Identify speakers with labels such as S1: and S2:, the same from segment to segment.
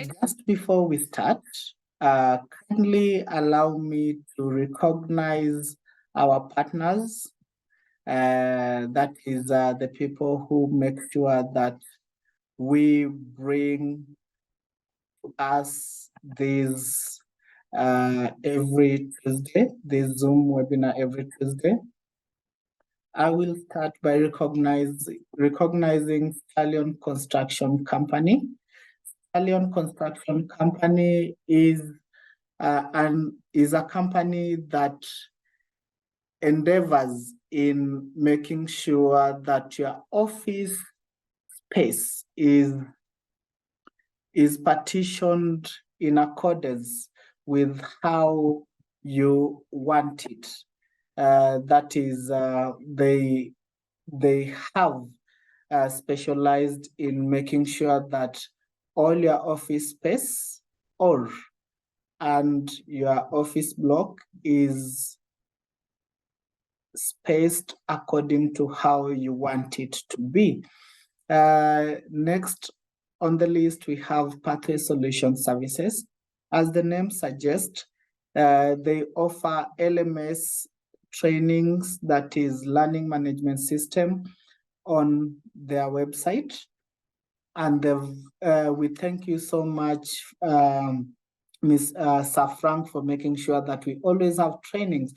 S1: Just before we start, kindly allow me to recognize our partners. That is the people who make sure that we bring us this every Tuesday, this Zoom webinar every Tuesday. I will start by recognizing Stallion Construction Company. Stallion Construction Company is a company that endeavors in making sure that your office space is partitioned in accordance with how you want it. That is, they have specialized in making sure that all your office space and your office block is spaced according to how you want it to be. Next on the list, we have Pathway Solution Services. As the name suggests, they offer LMS trainings, that is Learning Management System, on their website. And we thank you so much, Ms. Safrank, for making sure that we always have trainings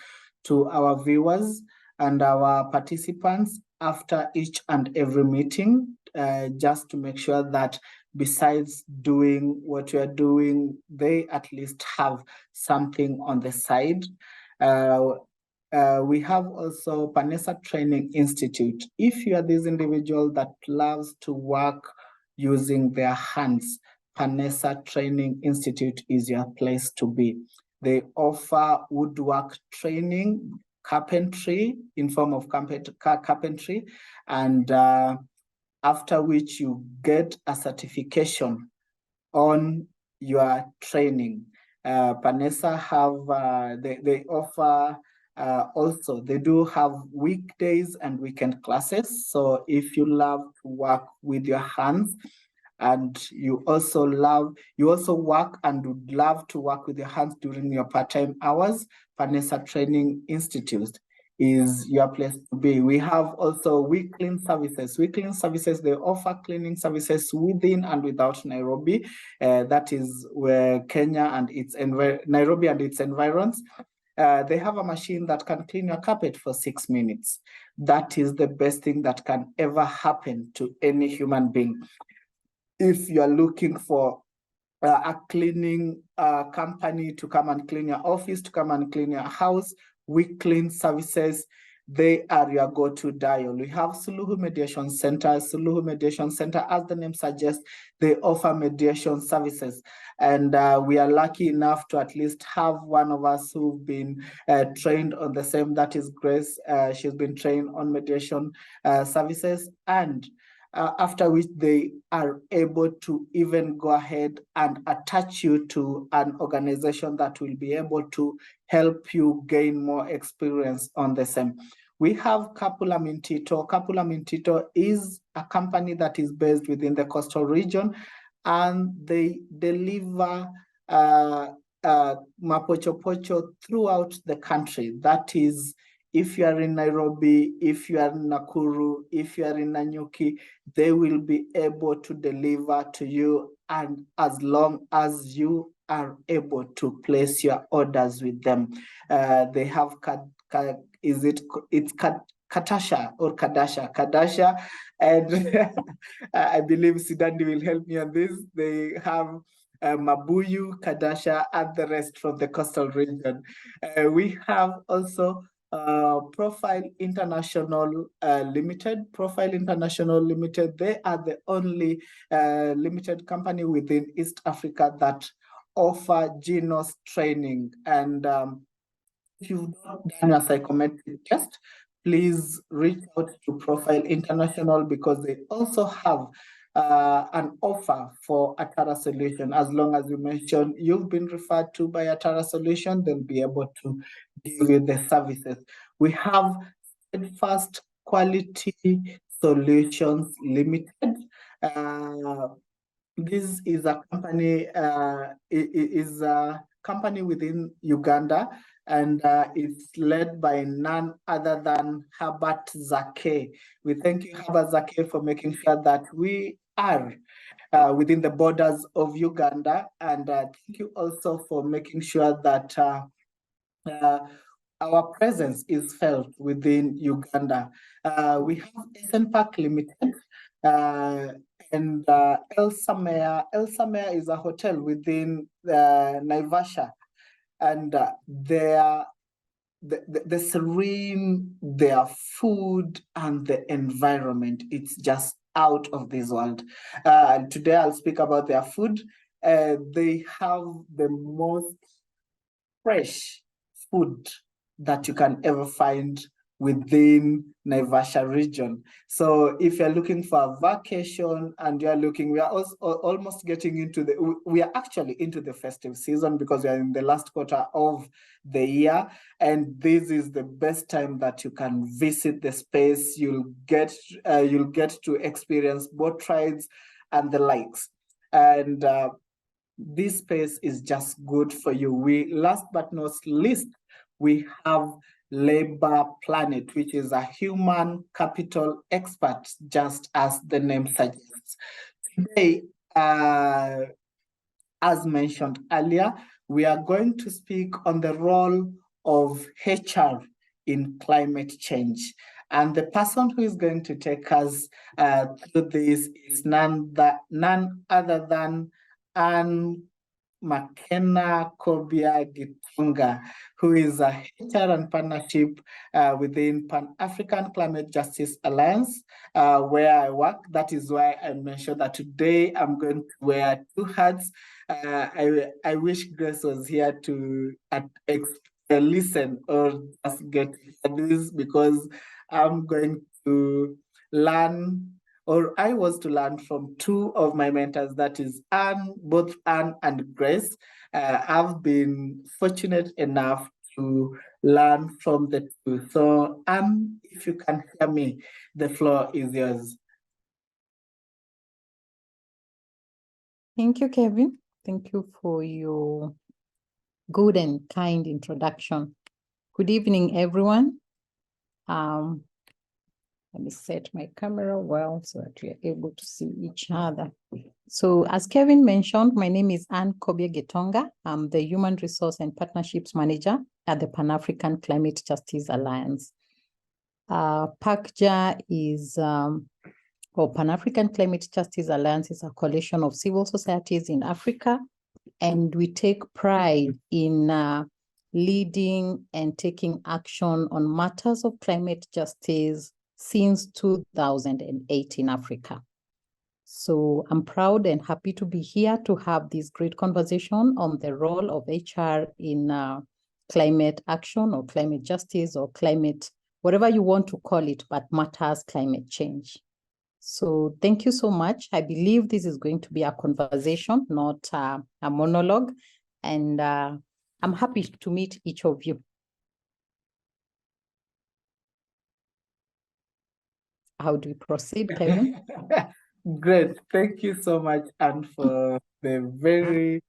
S1: to our viewers and our participants after each and every meeting, just to make sure that besides doing what we are doing, they at least have something on the side. We have also Panessa Training Institute. If you are this individual that loves to work using their hands, Panessa Training Institute is your place to be. They offer woodwork training, carpentry in form of carpentry, and after which you get a certification on your training. Panessa have, they offer also, they do have weekdays and weekend classes. So if you love to work with your hands, and you also work and would love to work with your hands during your part-time hours, Panessa Training Institute is your place to be. We have also We Clean Services. We Clean Services, they offer cleaning services within and without Nairobi. That is where Kenya and Nairobi and its environs. They have a machine that can clean your carpet for 6 minutes. That is the best thing that can ever happen to any human being. If you are looking for a cleaning company to come and clean your office, to come and clean your house, We Clean Services, they are your go-to dial. We have Suluhu Mediation Center. Suluhu Mediation Center, as the name suggests, they offer mediation services. And we are lucky enough to at least have one of us who've been trained on the same, that is Grace. She's been trained on mediation services, and after which they are able to even go ahead and attach you to an organization that will be able to help you gain more experience on the same. We have Kapula Mintito. Kapula Mintito is a company that is based within the coastal region, and they deliver mapochopocho throughout the country. That is, if you are in Nairobi, if you are in Nakuru, if you are in Nanyuki, they will be able to deliver to you, and as long as you are able to place your orders with them. They have Kadasha or Kadasha, and I believe Sidandi will help me on this. They have Mabuyu, Kadasha, and the rest from the coastal region. We have also Profile International Limited. Profile International Limited, they are the only limited company within East Africa that offer GNOS training. And if you've not done a psychometric test, please reach out to Profile International, because they also have an offer for Atara Solution. As long as you mention you've been referred to by Atara Solution, they'll be able to give you the services. We have Steadfast Quality Solutions Limited. This is a company, is a company within Uganda, and it's led by none other than Herbert Zake. We thank you, Herbert Zake, for making sure that we are within the borders of Uganda, and thank you also for making sure that uh, our presence is felt within Uganda. We have Essen Park Limited and El Samea. El Samea is a hotel within Naivasha, and the serene, their food and the environment, it's just out of this world. Today I'll speak about their food. They have the most fresh food that you can ever find within Naivasha region. So if you're looking for a vacation and you're looking, we are also almost getting into we are actually into the festive season because we are in the last quarter of the year. And this is the best time that you can visit the space. You'll get to experience boat rides and the likes. And this space is just good for you. Last but not least, we have Labor Planet, which is a human capital expert, just as the name suggests. Today, as mentioned earlier, we are going to speak on the role of HR in climate change. And the person who is going to take us through this is none other than Anne McKenna Kobia Gitonga, who is a HR and partnership within Pan-African Climate Justice Alliance, where I work. That is why I mentioned that today I'm going to wear two hats. I wish Grace was here to listen or just get this, because I'm going to learn, or I was to learn from two of my mentors, that is both Anne and Grace. I've been fortunate enough to learn from the two. So Anne, if you can hear me, the floor is yours.
S2: Thank you, Kevin. Thank you for your good and kind introduction. Good evening, everyone. Let me set my camera well so that we are able to see each other. So as Kevin mentioned, my name is Anne Kobia Gitonga. I'm the Human Resource and Partnerships Manager at the Pan-African Climate Justice Alliance. PACJA is, or Pan-African Climate Justice Alliance, is a coalition of civil societies in Africa, and we take pride in leading and taking action on matters of climate justice since 2008 in Africa. So I'm proud and happy to be here to have this great conversation on the role of HR in climate action or climate justice or climate, whatever you want to call it, but matters climate change. So thank you so much. I believe this is going to be a conversation, not a monologue. And I'm happy to meet each of you. How do we proceed, Kevin?
S1: Great. Thank you so much, Anne, for the very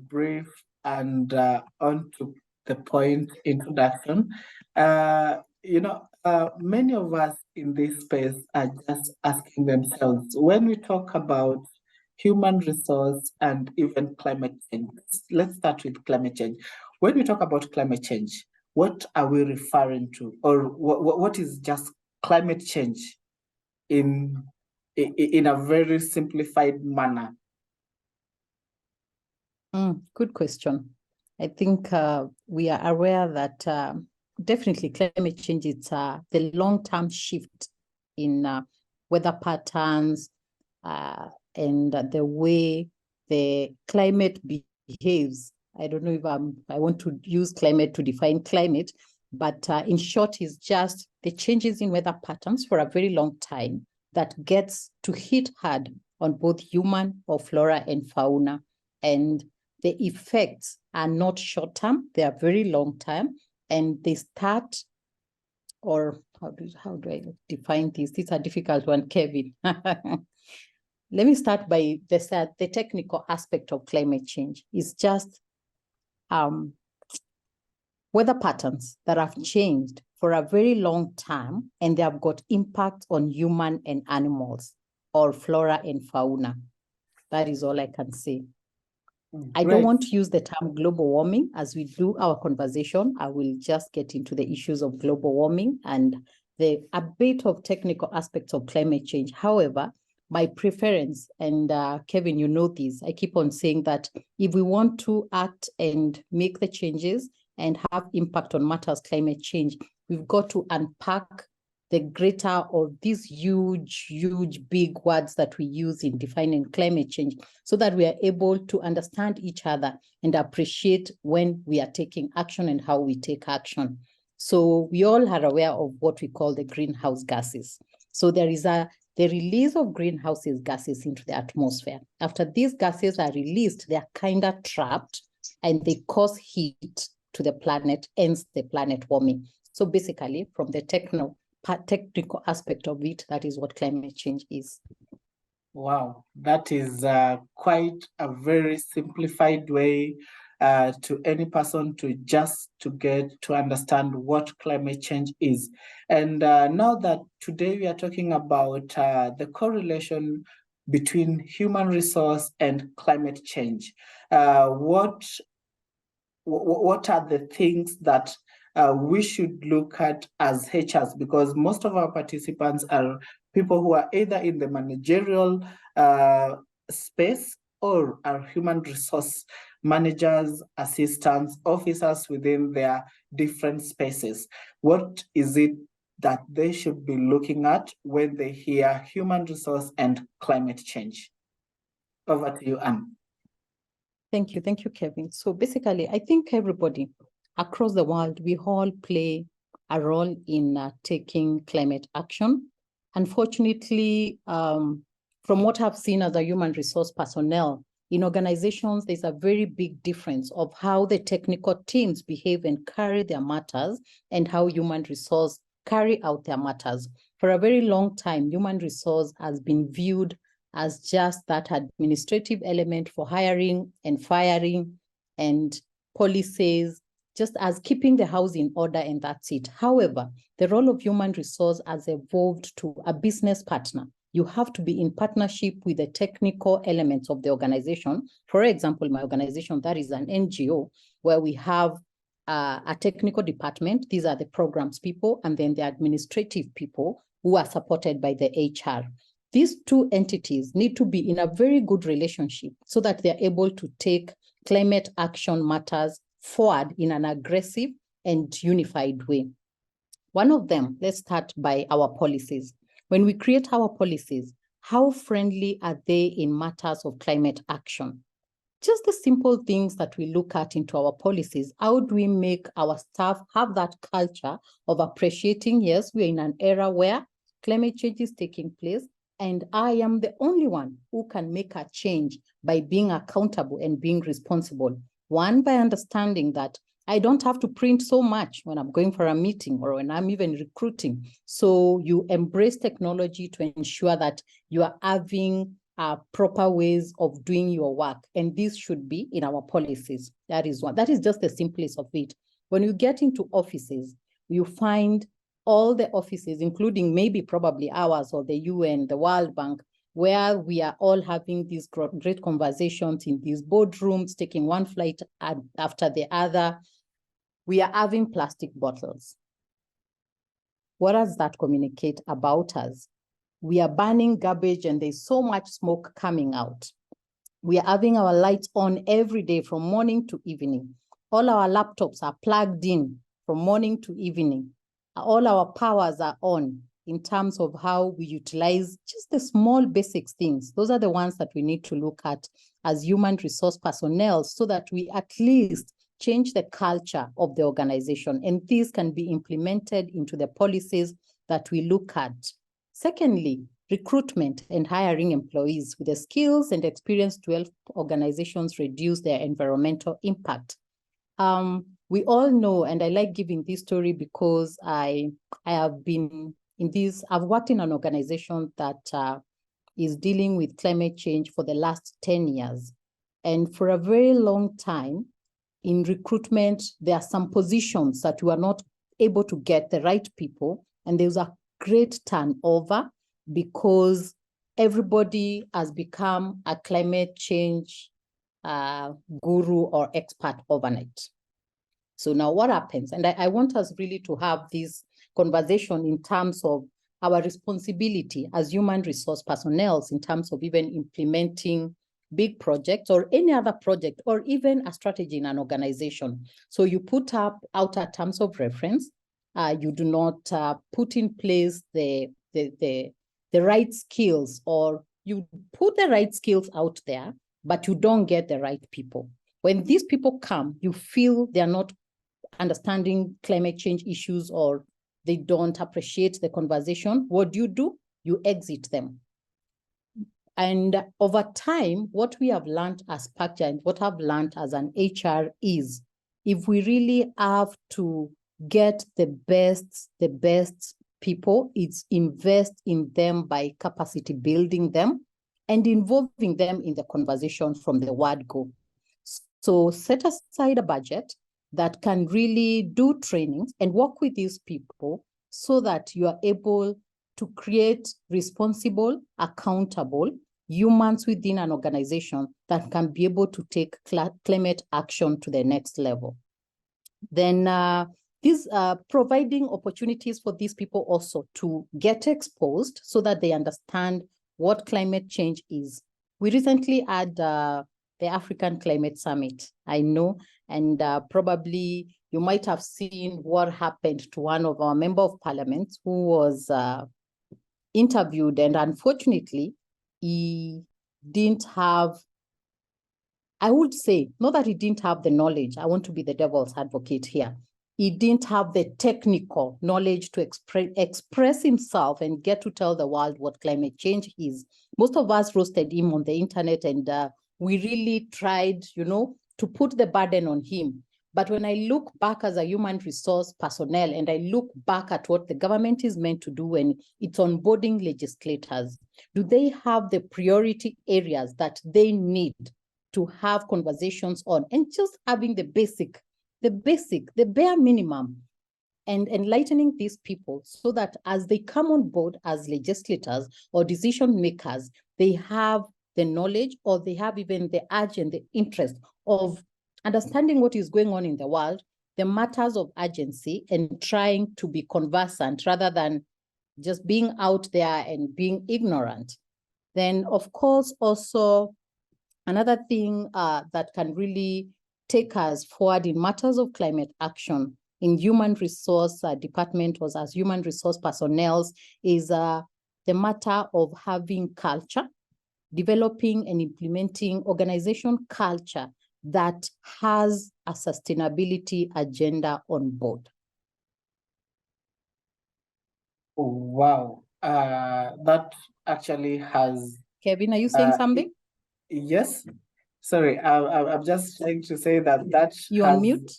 S1: brief and on to the point introduction. Many of us in this space are just asking themselves, when we talk about human resource and even climate change, let's start with climate change. When we talk about climate change, what are we referring to? Or what is just climate change in a very simplified manner?
S2: Good question. I think we are aware that definitely climate change is the long-term shift in weather patterns and the way the climate behaves. I don't know if I want to use climate to define climate, but in short, it's just the changes in weather patterns for a very long time that gets to hit hard on both human or flora and fauna. And the effects are not short-term, they are very long-term, and they start, or how do I define this? These are difficult one, Kevin. let me start by the technical aspect of climate change. It's just weather patterns that have changed for a very long time, and they have got impact on human and animals, or flora and fauna. That is all I can say. I don't want to use the term global warming. As we do our conversation, I will just get into the issues of global warming and a bit of technical aspects of climate change. However, my preference, and Kevin, you know this, I keep on saying that if we want to act and make the changes and have impact on matters climate change, we've got to unpack the greater or these huge, big words that we use in defining climate change, so that we are able to understand each other and appreciate when we are taking action and how we take action. So we all are aware of what we call the greenhouse gases. So there is the release of greenhouse gases into the atmosphere. After these gases are released, they are kind of trapped and they cause heat to the planet, hence the planet warming. So basically, from the technical aspect of it, that is what climate change is.
S1: Wow, that is quite a very simplified way to any person to get to understand what climate change is. And now that today we are talking about the correlation between human resource and climate change, what are the things that we should look at as HRs? Because most of our participants are people who are either in the managerial space or are human resource managers, assistants, officers within their different spaces. What is it that they should be looking at when they hear human resource and climate change? Over to you, Anne.
S2: Thank you, Kevin. So basically, I think everybody across the world, we all play a role in taking climate action. Unfortunately, from what I've seen as a human resource personnel, in organizations, there's a very big difference of how the technical teams behave and carry their matters and how human resource carry out their matters. For a very long time, human resource has been viewed as just that administrative element for hiring and firing and policies, just as keeping the house in order, and that's it. However, the role of human resource has evolved to a business partner. You have to be in partnership with the technical elements of the organization. For example, my organization, that is an NGO, where we have a technical department. These are the programs people, and then the administrative people who are supported by the HR. These two entities need to be in a very good relationship so that they're able to take climate action matters forward in an aggressive and unified way. One of them, let's start by our policies. When we create our policies, how friendly are they in matters of climate action? Just the simple things that we look at into our policies. How do we make our staff have that culture of appreciating, yes, we're in an era where climate change is taking place, and I am the only one who can make a change by being accountable and being responsible. One, by understanding that I don't have to print so much when I'm going for a meeting or when I'm even recruiting. So you embrace technology to ensure that you are having proper ways of doing your work. And this should be in our policies. That is one. That is just the simplest of it. When you get into offices, you find all the offices, including maybe probably ours or the UN, the World Bank, where we are all having these great conversations in these boardrooms, taking one flight after the other. We are having plastic bottles. What does that communicate about us? We are burning garbage and there's so much smoke coming out. We are having our lights on every day from morning to evening. All our laptops are plugged in from morning to evening. All our powers are on in terms of how we utilize just the small basic things. Those are the ones that we need to look at as human resource personnel so that we at least change the culture of the organization. And these can be implemented into the policies that we look at. Secondly, recruitment and hiring employees with the skills and experience to help organizations reduce their environmental impact. We all know, and I like giving this story because I have been in this, I've worked in an organization that is dealing with climate change for the last 10 years. And for a very long time, in recruitment, there are some positions that you are not able to get the right people, and there's a great turnover because everybody has become a climate change guru or expert overnight. So now what happens? And I want us really to have this conversation in terms of our responsibility as human resource personnel in terms of even implementing big projects or any other project or even a strategy in an organization. So you put up outer terms of reference. You do not put in place the right skills, or you put the right skills out there, but you don't get the right people. When these people come, you feel they're not understanding climate change issues or they don't appreciate the conversation. What do? You exit them. And over time, what we have learned as Pacture and what I've learned as an HR is, if we really have to get the best people, it's invest in them by capacity building them and involving them in the conversation from the word go. So set aside a budget that can really do trainings and work with these people so that you are able to create responsible, accountable humans within an organization that can be able to take climate action to the next level. Then providing opportunities for these people also to get exposed so that they understand what climate change is. We recently had the African Climate Summit, I know, and probably you might have seen what happened to one of our member of parliament who was interviewed, and unfortunately, he didn't have, I would say, not that he didn't have the knowledge. I want to be the devil's advocate here. He didn't have the technical knowledge to express himself and get to tell the world what climate change is. Most of us roasted him on the internet, and we really tried, to put the burden on him. But when I look back as a human resource personnel and I look back at what the government is meant to do and it's onboarding legislators, do they have the priority areas that they need to have conversations on, and just having the bare minimum, and enlightening these people so that as they come on board as legislators or decision makers, they have the knowledge or they have even the urge and the interest of understanding what is going on in the world, the matters of urgency, and trying to be conversant rather than just being out there and being ignorant. Then, of course, also another thing that can really take us forward in matters of climate action in human resource department or as human resource personnel is the matter of having culture, developing and implementing organization culture that has a sustainability agenda on board.
S1: Wow, that actually has...
S2: Kevin, are you saying something?
S1: Yes. Sorry, I'm just trying to say that
S2: You're on mute?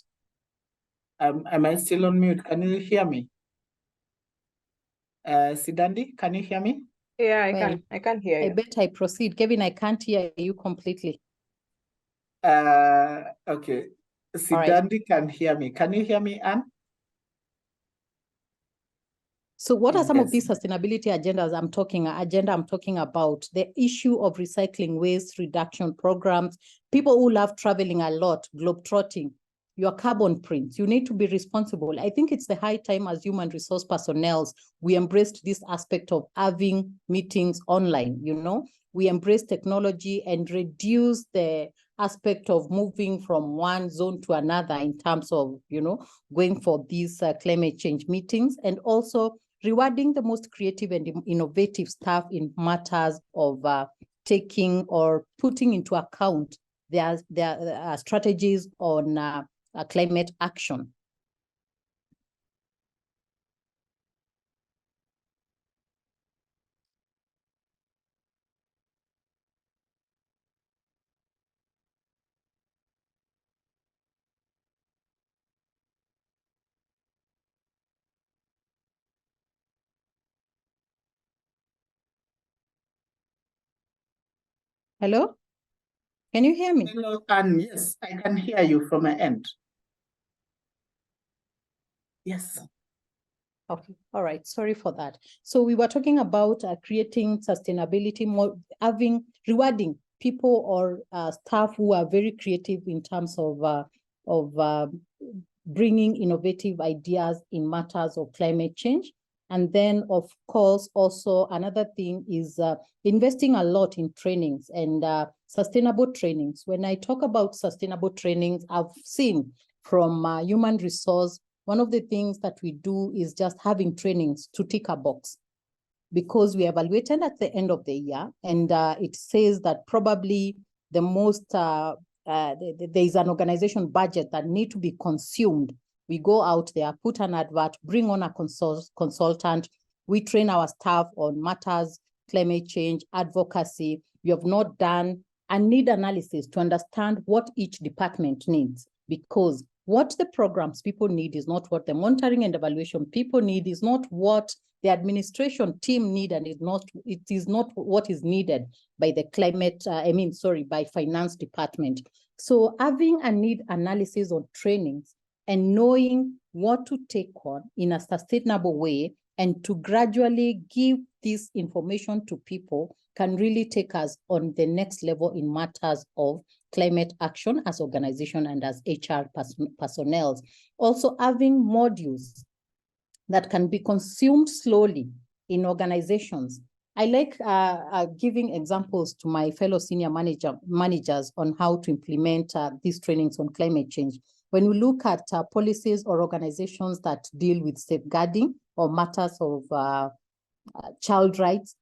S1: Am I still on mute? Can you hear me? Sidandi, can you hear me?
S3: Yeah, I can hear you.
S2: I bet I proceed. Kevin, I can't hear you completely.
S1: Okay. Sidandi
S2: right.
S1: can hear me. Can you hear me, Anne?
S2: So what are some of these sustainability agendas I'm talking about? The issue of recycling waste reduction programs, people who love traveling a lot, globetrotting, your carbon print, you need to be responsible. I think it's the high time as human resource personnel, we embraced this aspect of having meetings online, we embrace technology and reduce the aspect of moving from one zone to another in terms of, going for these climate change meetings, and also rewarding the most creative and innovative staff in matters of taking or putting into account their strategies on climate action. Hello? Can you hear me?
S1: Hello, and yes, I can hear you from my end. Yes.
S2: Okay, all right, sorry for that. So we were talking about creating sustainability, more rewarding people or staff who are very creative in terms of bringing innovative ideas in matters of climate change. And then, of course, also another thing is investing a lot in trainings and sustainable trainings. When I talk about sustainable trainings, I've seen from human resource, one of the things that we do is just having trainings to tick a box, because we evaluated at the end of the year, and it says that probably the most, there is an organization budget that need to be consumed. We go out there, put an advert, bring on a consultant, we train our staff on matters, climate change, advocacy. We have not done a need analysis to understand what each department needs, because what the programs people need is not what the monitoring and evaluation people need, is not what the administration team need, and it is not what is needed by the by finance department. So having a need analysis on trainings and knowing what to take on in a sustainable way and to gradually give this information to people can really take us on the next level in matters of climate action as organization and as HR personnel. Also having modules that can be consumed slowly in organizations. I like giving examples to my fellow senior managers on how to implement these trainings on climate change. When we look at policies or organizations that deal with safeguarding or matters of child rights,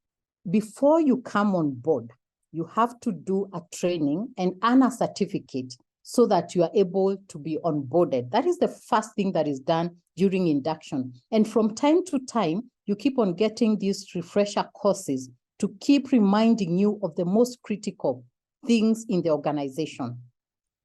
S2: before you come on board, you have to do a training and earn a certificate so that you are able to be onboarded. That is the first thing that is done during induction. And from time to time, you keep on getting these refresher courses to keep reminding you of the most critical things in the organization.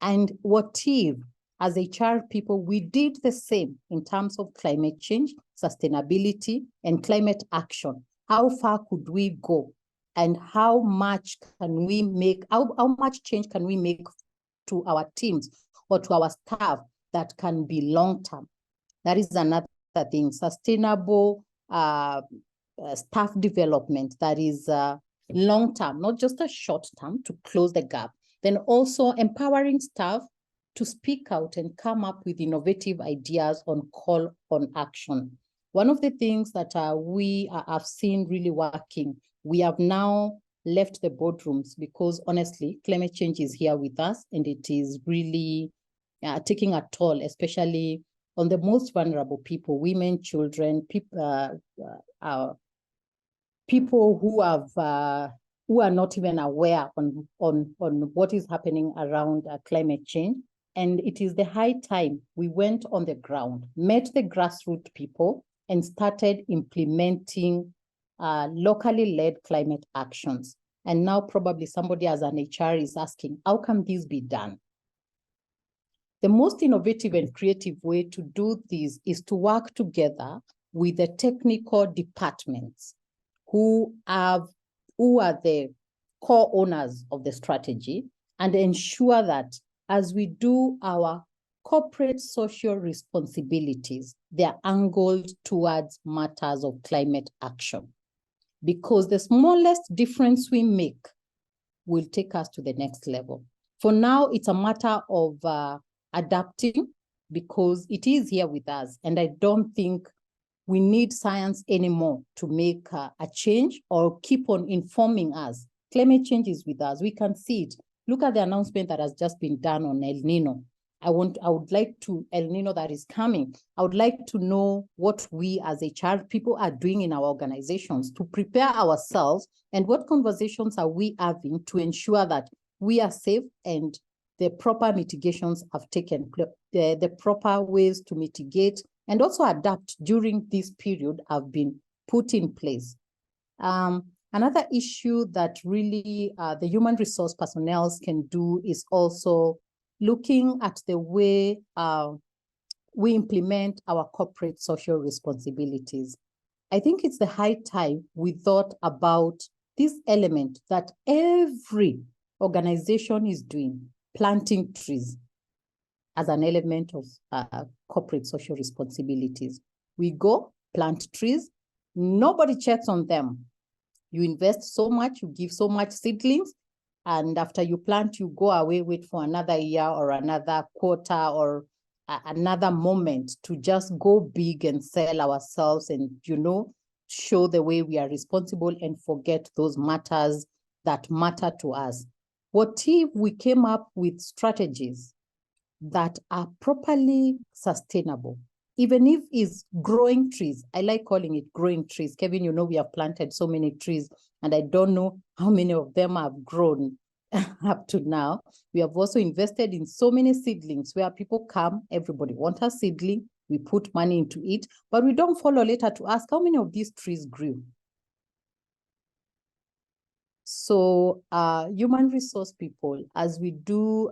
S2: And what if, as HR people, we did the same in terms of climate change, sustainability, and climate action? How far could we go? And how much can we make, how much change can we make to our teams or to our staff that can be long-term? That is another thing. Sustainable staff development that is long-term, not just a short-term, to close the gap. Then also empowering staff to speak out and come up with innovative ideas on call on action. One of the things that we have seen really working, we have now left the boardrooms because honestly, climate change is here with us and it is really taking a toll, especially on the most vulnerable people, women, children, people who are not even aware on what is happening around climate change. And it is the high time we went on the ground, met the grassroots people, and started implementing locally led climate actions. And now probably somebody as an HR is asking, how can this be done? The most innovative and creative way to do this is to work together with the technical departments who are the core owners of the strategy, and ensure that as we do our corporate social responsibilities, they are angled towards matters of climate action. Because the smallest difference we make will take us to the next level. For now, it's a matter of adapting because it is here with us. And I don't think we need science anymore to make a change or keep on informing us. Climate change is with us. We can see it. Look at the announcement that has just been done on El Nino. I would like to, El Nino that is coming, I would like to know what we as HR people are doing in our organizations to prepare ourselves, and what conversations are we having to ensure that we are safe and the proper mitigations have taken, the proper ways to mitigate and also adapt during this period have been put in place. Another issue that really the human resource personnel can do is also looking at the way we implement our corporate social responsibilities. I think it's the high time we thought about this element that every organization is doing, planting trees as an element of corporate social responsibilities. We go plant trees, nobody checks on them. You invest so much, you give so much seedlings, and after you plant, you go away, wait for another year or another quarter or another moment to just go big and sell ourselves and, show the way we are responsible and forget those matters that matter to us. What if we came up with strategies that are properly sustainable? Even if it's growing trees, I like calling it growing trees. Kevin, we have planted so many trees, and I don't know how many of them have grown up to now. We have also invested in so many seedlings where people come, everybody wants a seedling, we put money into it, but we don't follow later to ask how many of these trees grew. So human resource people, as we do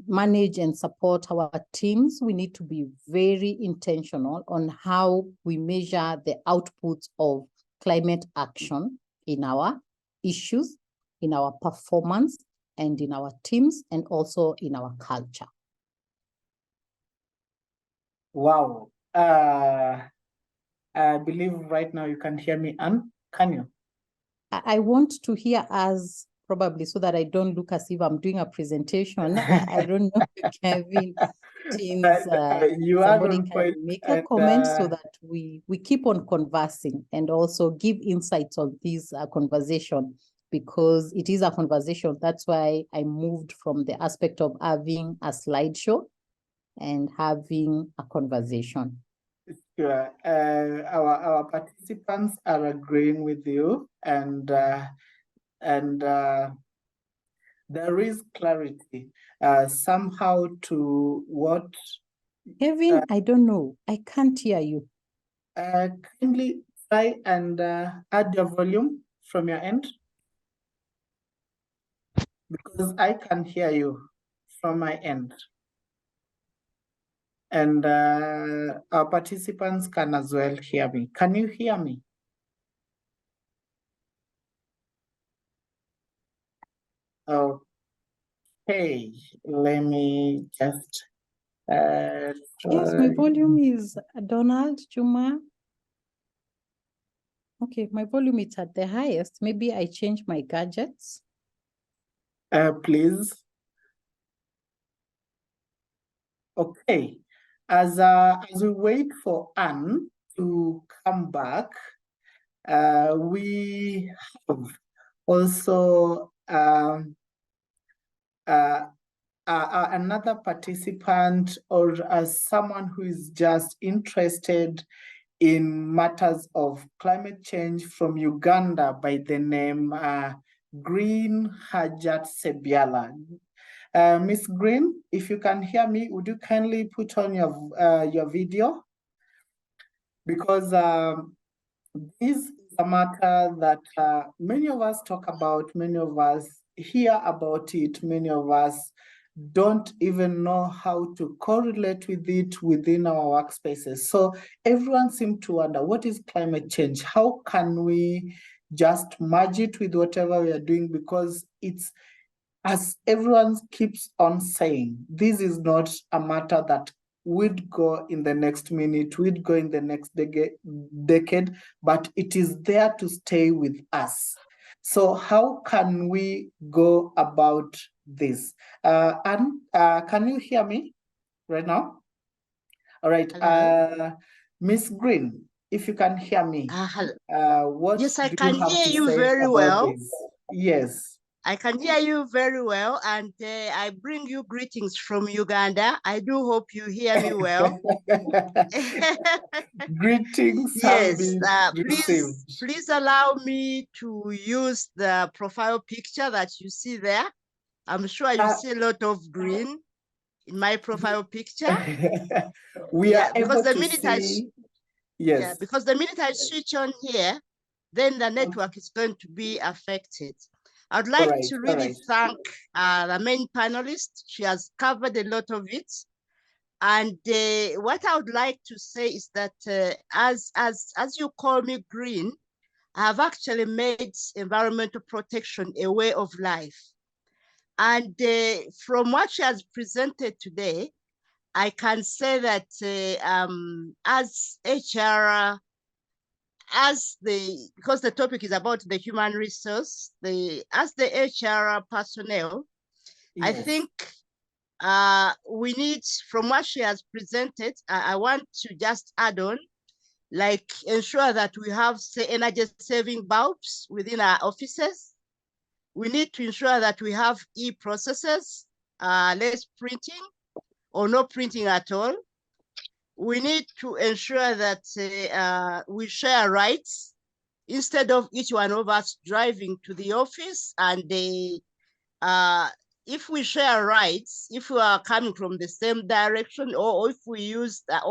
S2: manage and support our teams, we need to be very intentional on how we measure the outputs of climate action in our issues, in our performance, and in our teams, and also in our culture.
S1: Wow. I believe right now you can hear me, Anne. Can you?
S2: I want to hear us probably so that I don't look as if I'm doing a presentation. I don't know, Kevin, teams, somebody can make a comment so that we keep on conversing and also give insights on this conversation, because it is a conversation. That's why I moved from the aspect of having a slideshow and having a conversation.
S1: Sure. Our participants are agreeing with you, and there is clarity somehow to what.
S2: Kevin, I don't know. I can't hear you.
S1: Kindly try and add your volume from your end, because I can hear you from my end. And our participants can as well hear me. Can you hear me? Okay, let me just
S2: yes, my volume is Donald Juma. Okay, my volume is at the highest. Maybe I change my gadgets.
S1: Please. Okay, as we wait for Anne to come back, we have also another participant, or as someone who is just interested in matters of climate change from Uganda, by the name Green Hajat Sebiala. Miss Green, if you can hear me, would you kindly put on your video? Because this is a matter that many of us talk about, many of us hear about it, many of us don't even know how to correlate with it within our workspaces. So everyone seems to wonder, what is climate change? How can we just merge it with whatever we are doing? Because it's, as everyone keeps on saying, this is not a matter that would go in the next minute, would go in the next decade, but it is there to stay with us. So how can we go about this? Anne, can you hear me right now? All right. Miss Green, if you can hear me, what
S4: yes, I
S1: do
S4: can
S1: you have
S4: hear
S1: to
S4: you
S1: say
S4: very
S1: about
S4: well.
S1: this? Yes.
S4: I can hear you very well, and I bring you greetings from Uganda. I do hope you hear me well.
S1: Greetings.
S4: Yes, please allow me to use the profile picture that you see there. I'm sure you see a lot of green in my profile picture.
S1: We are able to see. Yes.
S4: Yeah, because the minute I switch on here, then the network is going to be affected. I'd like to really thank the main panelist. She has covered a lot of it. And what I would like to say is that as you call me Green, have actually made environmental protection a way of life. And from what she has presented today, I can say that as HR, because the topic is about the human resource, as the HR personnel, yes. I think we need, from what she has presented, I want to just add on, like ensure that we have, say, energy saving bulbs within our offices. We need to ensure that we have e-processes, less printing or no printing at all. We need to ensure that we share rides instead of each one of us driving to the office. And if we share rides, if we are coming from the same direction, or if we use the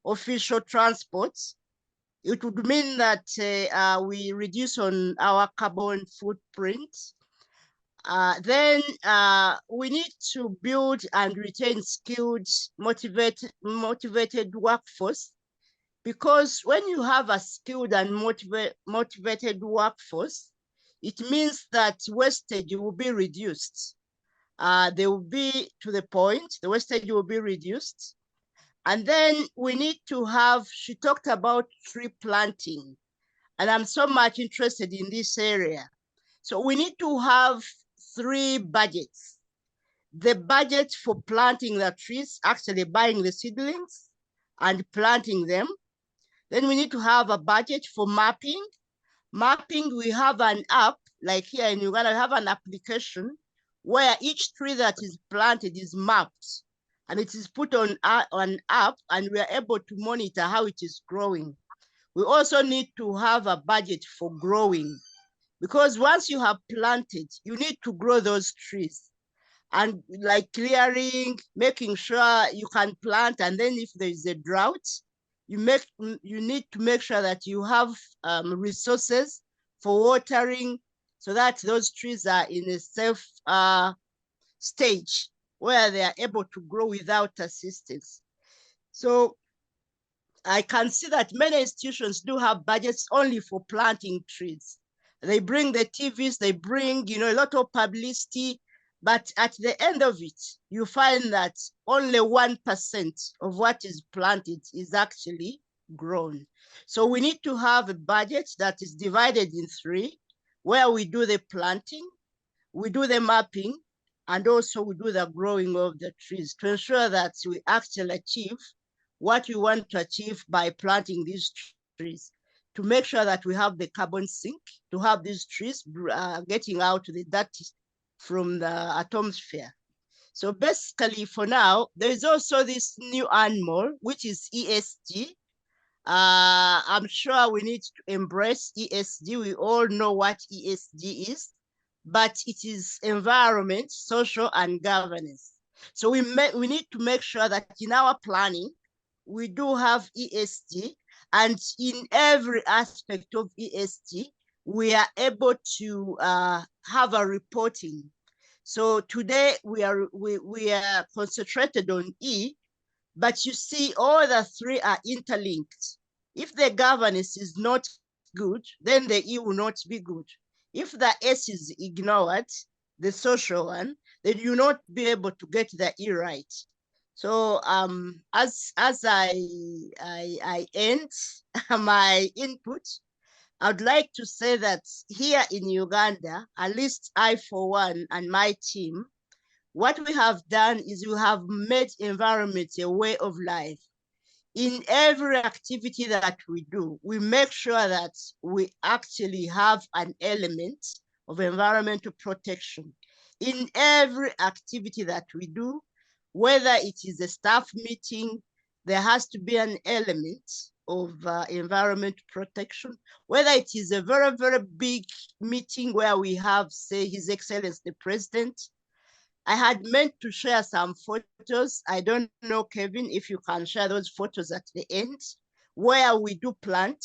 S4: official transports, it would mean that we reduce on our carbon footprint. Then we need to build and retain skilled, motivated workforce, because when you have a skilled and motivated workforce, it means that wastage will be reduced. They will be to the point, the wastage will be reduced. And then we need to have, she talked about tree planting, and I'm so much interested in this area. So we need to have 3 budgets. The budget for planting the trees, actually buying the seedlings and planting them. Then we need to have a budget for mapping. Mapping, we have an app, like here in Uganda, we have an application where each tree that is planted is mapped, and it is put on an app, and we are able to monitor how it is growing. We also need to have a budget for growing, because once you have planted, you need to grow those trees. And like clearing, making sure you can plant, and then if there is a drought, you need to make sure that you have resources for watering, so that those trees are in a safe stage where they are able to grow without assistance. So I can see that many institutions do have budgets only for planting trees. They bring the TVs, they bring, a lot of publicity, but at the end of it, you find that only 1% of what is planted is actually grown. So we need to have a budget that is divided in 3, where we do the planting, we do the mapping, and also we do the growing of the trees to ensure that we actually achieve what we want to achieve by planting these trees, to make sure that we have the carbon sink, to have these trees getting out the dirt from the atmosphere. So basically for now, there is also this new animal, which is ESG. I'm sure we need to embrace ESG. We all know what ESG is, but it is environment, social, and governance. So we need to make sure that in our planning, we do have ESG, and in every aspect of ESG, we are able to have a reporting. So today we are concentrated on E, but you see all the 3 are interlinked. If the governance is not good, then the E will not be good. If the S is ignored, the social one, then you will not be able to get the E right. So as I end my input, I'd like to say that here in Uganda, at least I for one and my team, what we have done is we have made environment a way of life. In every activity that we do, we make sure that we actually have an element of environmental protection. In every activity that we do, whether it is a staff meeting, there has to be an element of environment protection. Whether it is a very, very big meeting where we have, say, His Excellency the President. I had meant to share some photos. I don't know, Kevin, if you can share those photos at the end, where we do plant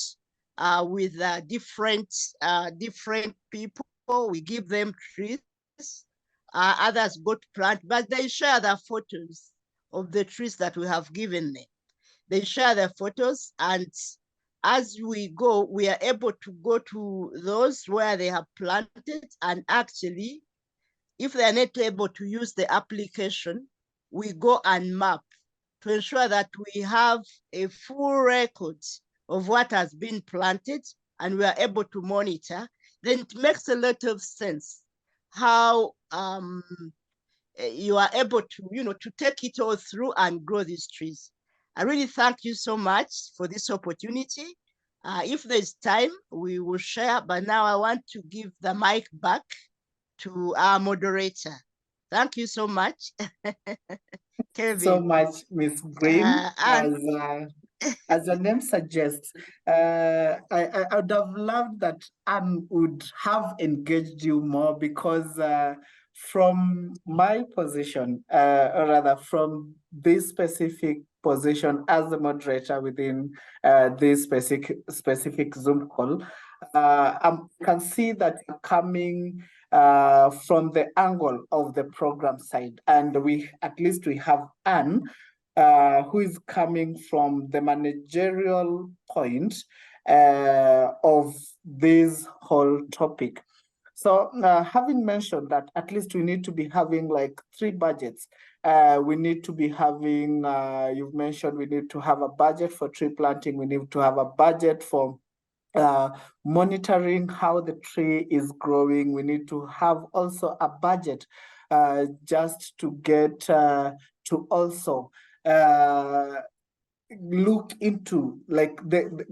S4: with different people. We give them trees. Others go to plant, but they share their photos of the trees that we have given them. They share their photos, and as we go, we are able to go to those where they have planted, and actually, if they are not able to use the application, we go and map to ensure that we have a full record of what has been planted and we are able to monitor. Then it makes a lot of sense how you are able to, to take it all through and grow these trees. I really thank you so much for this opportunity. If there's time, we will share, but now I want to give the mic back to our moderator. Thank you so much. Kevin.
S1: So much, Ms. Green. As your name suggests, I would have loved that Anne would have engaged you more, because from my position, or rather from this specific position as the moderator within this specific Zoom call, I can see that you're coming from the angle of the program side, and at least we have Anne, who is coming from the managerial point of this whole topic. So having mentioned that, at least we need to be having like 3 budgets. We need to be having, you've mentioned we need to have a budget for tree planting. We need to have a budget for monitoring how the tree is growing. We need to have also a budget just to get to also look into, like,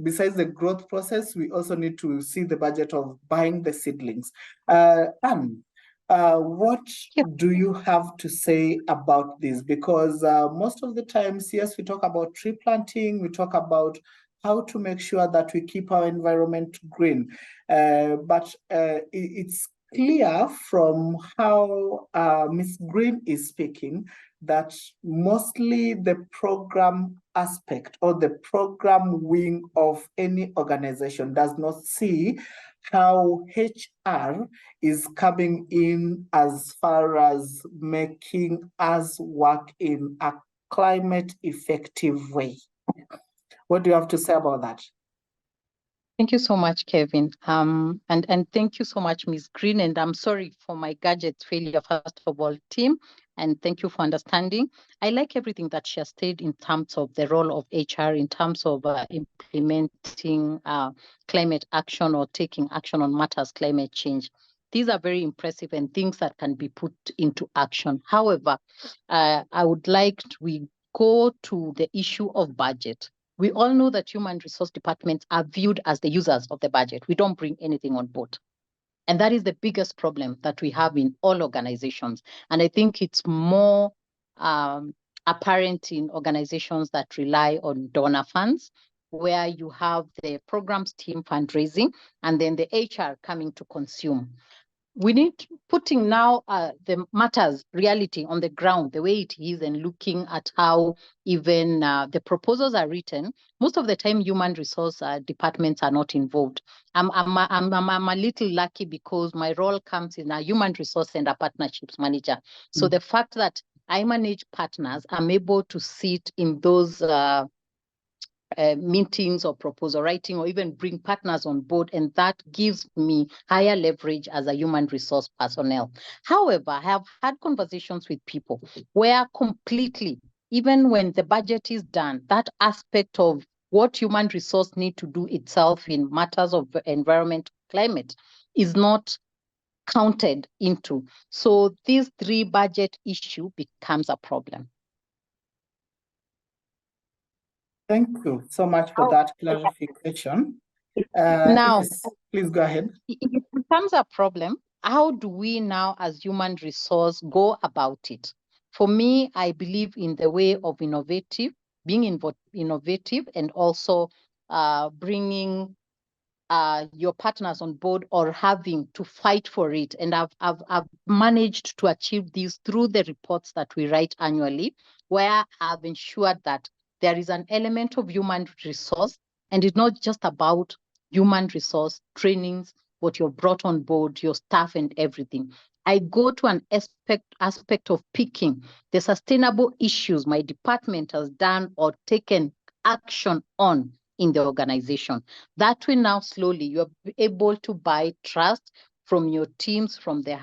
S1: besides the growth process, we also need to see the budget of buying the seedlings. Anne, what do you have to say about this? Because most of the times, yes, we talk about tree planting, we talk about how to make sure that we keep our environment green. But it's clear from how Ms. Green is speaking that mostly the program aspect or the program wing of any organization does not see how HR is coming in as far as making us work in a climate effective way. What do you have to say about that?
S2: Thank you so much, Kevin. And thank you so much, Ms. Green. And I'm sorry for my gadget failure, first of all, team. And thank you for understanding. I like everything that she has said in terms of the role of HR, in terms of implementing climate action or taking action on matters climate change. These are very impressive and things that can be put into action. However, I would like we go to the issue of budget. We all know that human resource departments are viewed as the users of the budget. We don't bring anything on board. And that is the biggest problem that we have in all organizations. And I think it's more apparent in organizations that rely on donor funds, where you have the programs team fundraising and then the HR coming to consume. We need putting now the matters reality on the ground, the way it is, and looking at how even the proposals are written. Most of the time, human resource departments are not involved. I'm a little lucky because my role comes in a human resource and a partnerships manager. So the fact that I manage partners, I'm able to sit in those meetings or proposal writing, or even bring partners on board, and that gives me higher leverage as a human resource personnel. However, I have had conversations with people where completely, even when the budget is done, that aspect of what human resource need to do itself in matters of environment, climate is not counted into. So this 3 budget issue becomes a problem.
S1: Thank you so much for that clarification.
S2: Now,
S1: yes, please go ahead.
S2: It becomes a problem. How do we now, as human resource, go about it? For me, I believe in the way of being innovative, and also bringing your partners on board, or having to fight for it. And I've managed to achieve this through the reports that we write annually, where I've ensured that there is an element of human resource, and it's not just about human resource trainings, what you're brought on board, your staff and everything. I go to an aspect of picking the sustainable issues my department has done or taken action on in the organization. That way now slowly you're able to buy trust from your teams, from the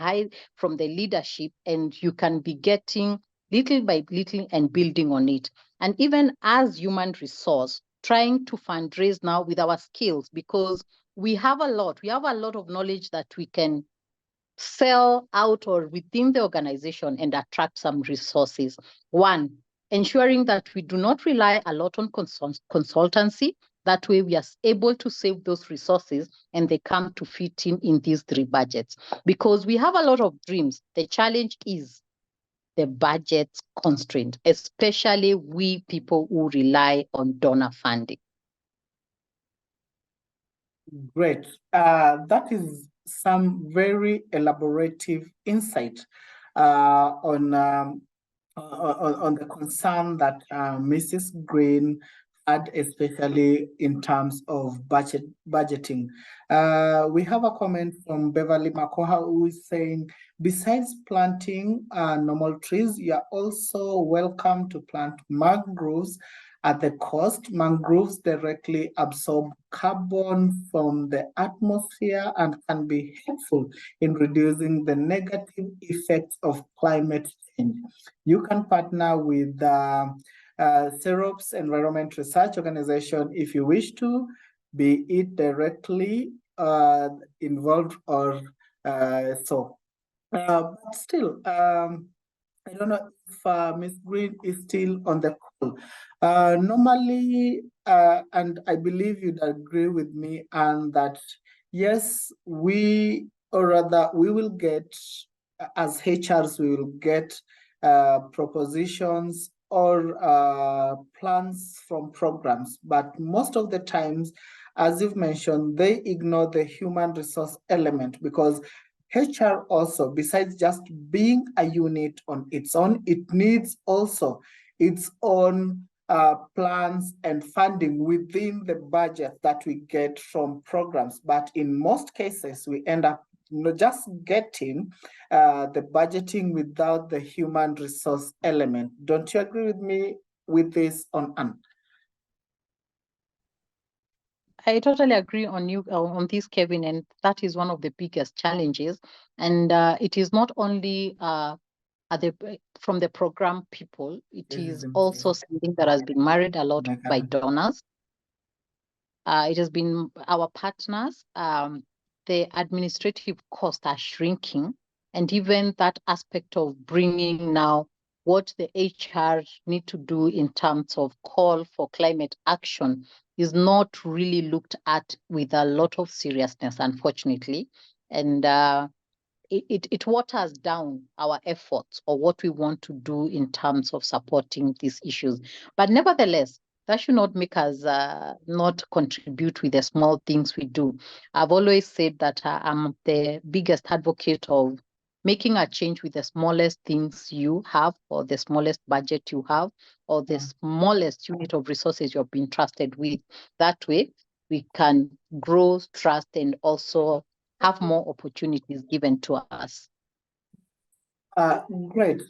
S2: leadership, and you can be getting little by little and building on it. And even as human resource, trying to fundraise now with our skills, because we have a lot of knowledge that we can sell out or within the organization and attract some resources. One, ensuring that we do not rely a lot on consultancy. That way we are able to save those resources and they come to fit in these 3 budgets. Because we have a lot of dreams. The challenge is the budget constraint, especially we people who rely on donor funding.
S1: Great. That is some very elaborative insight on the concern that Mrs. Green had, especially in terms of budgeting. We have a comment from Beverly Makoha, who is saying, besides planting normal trees, you are also welcome to plant mangroves at the coast. Mangroves directly absorb carbon from the atmosphere and can be helpful in reducing the negative effects of climate change. You can partner with CEROP's Environment Research Organization if you wish to, be it directly involved or so. But still, I don't know if Ms. Green is still on the call. Normally, and I believe you'd agree with me, and that yes, we will get, as HRs, we will get propositions or plans from programs, but most of the times, as you've mentioned, they ignore the human resource element, because HR also, besides just being a unit on its own, it needs also its own plans and funding within the budget that we get from programs. But in most cases, we end up just getting the budgeting without the human resource element. Don't you agree with me with this on Anne?
S2: I totally agree on you on this, Kevin, and that is one of the biggest challenges. And it is not only from the program people, it is also something that has been married a lot by donors. It has been our partners. The administrative costs are shrinking, and even that aspect of bringing now what the HR need to do in terms of call for climate action is not really looked at with a lot of seriousness, unfortunately. And it waters down our efforts or what we want to do in terms of supporting these issues. But nevertheless, that should not make us not contribute with the small things we do. I've always said that I'm the biggest advocate of making a change with the smallest things you have, or the smallest budget you have, or the smallest unit of resources you've been trusted with. That way, we can grow trust and also have more opportunities given to us.
S1: Great.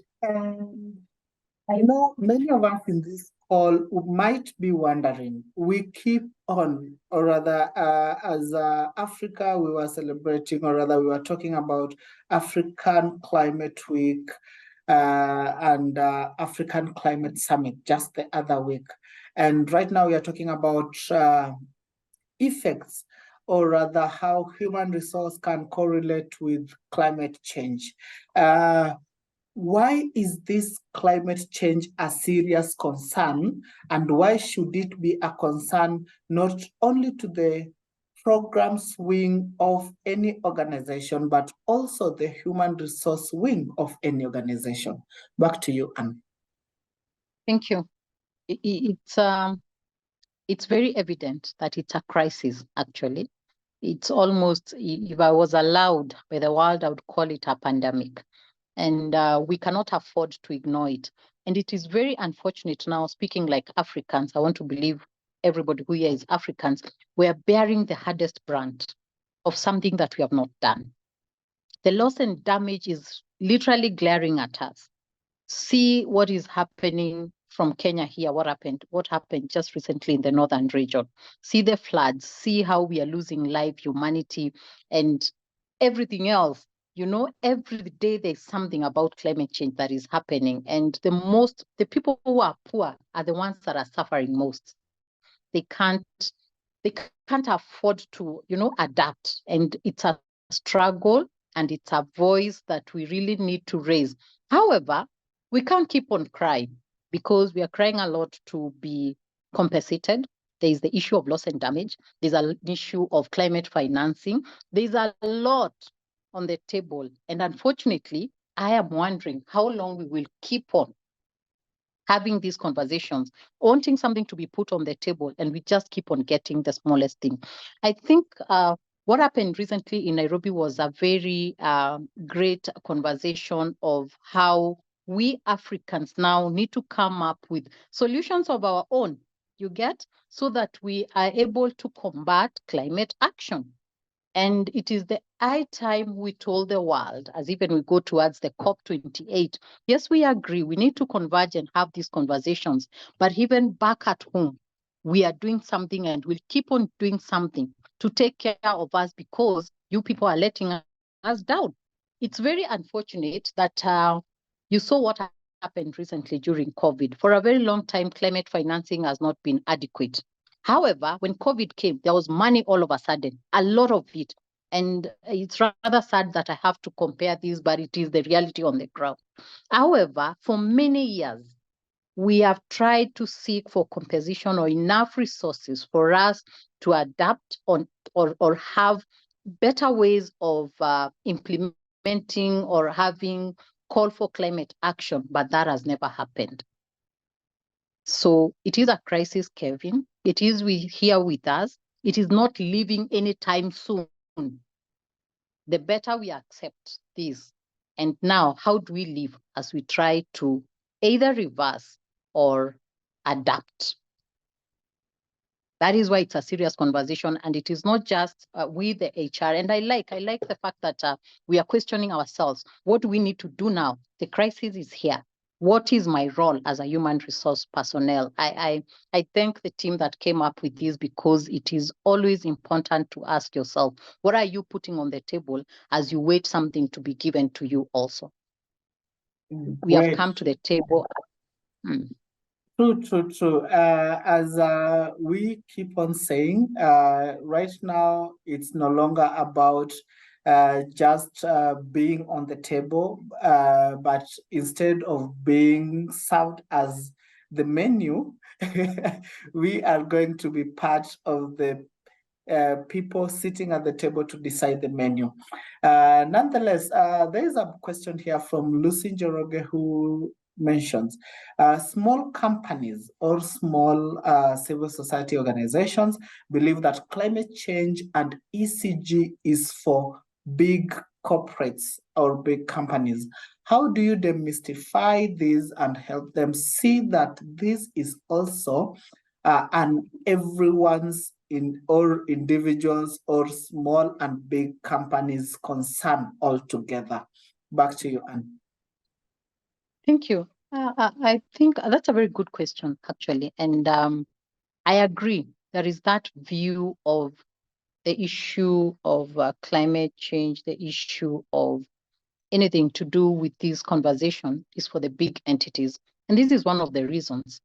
S1: I know many of us in this call might be wondering, we keep on, or rather, as Africa, we were celebrating, or rather, we were talking about African Climate Week and African Climate Summit just the other week. And right now, we are talking about effects, or rather how human resource can correlate with climate change. Why is this climate change a serious concern, and why should it be a concern not only to the programs wing of any organization, but also the human resource wing of any organization? Back to you, Anne.
S2: Thank you. It's very evident that it's a crisis, actually. It's almost, if I was allowed by the world, I would call it a pandemic. And we cannot afford to ignore it. And it is very unfortunate now, speaking like Africans, I want to believe everybody who here is Africans, we are bearing the hardest brunt of something that we have not done. The loss and damage is literally glaring at us. See what is happening from Kenya here, what happened just recently in the northern region. See the floods, see how we are losing life, humanity, and everything else. You know, every day there's something about climate change that is happening. And the people who are poor are the ones that are suffering most. They can't afford to, adapt. And it's a struggle, and it's a voice that we really need to raise. However, we can't keep on crying, because we are crying a lot to be compensated. There is the issue of loss and damage. There's an issue of climate financing. There's a lot on the table. And unfortunately, I am wondering how long we will keep on having these conversations, wanting something to be put on the table, and we just keep on getting the smallest thing. I think what happened recently in Nairobi was a very great conversation of how we Africans now need to come up with solutions of our own, you get, so that we are able to combat climate action. And it is the high time we told the world, as even we go towards the COP28, yes, we agree, we need to converge and have these conversations. But even back at home, we are doing something, and we'll keep on doing something to take care of us, because you people are letting us down. It's very unfortunate that you saw what happened recently during COVID. For a very long time, climate financing has not been adequate. However, when COVID came, there was money all of a sudden, a lot of it. And it's rather sad that I have to compare this, but it is the reality on the ground. However, for many years, we have tried to seek for compensation or enough resources for us to adapt on or have better ways of implementing or having call for climate action, but that has never happened. So it is a crisis, Kevin. It is here with us. It is not leaving anytime soon. The better we accept this. And now, how do we live as we try to either reverse or adapt? That is why it's a serious conversation, and it is not just with the HR. And I like the fact that we are questioning ourselves. What do we need to do now? The crisis is here. What is my role as a human resource personnel? I thank the team that came up with this, because it is always important to ask yourself, what are you putting on the table as you wait something to be given to you also? We have come to the table.
S1: True. As we keep on saying, right now, it's no longer about just being on the table, but instead of being served as the menu, we are going to be part of the people sitting at the table to decide the menu. Nonetheless, there is a question here from Lucy Njoroge, who mentions small companies or small civil society organizations believe that climate change and ECG is for big corporates or big companies. How do you demystify this and help them see that this is also an everyone's or individuals or small and big companies concern altogether? Back to you, Anne.
S2: Thank you. I think that's a very good question, actually. And I agree. There is that view of the issue of climate change, the issue of anything to do with this conversation is for the big entities. And this is one of the reasons.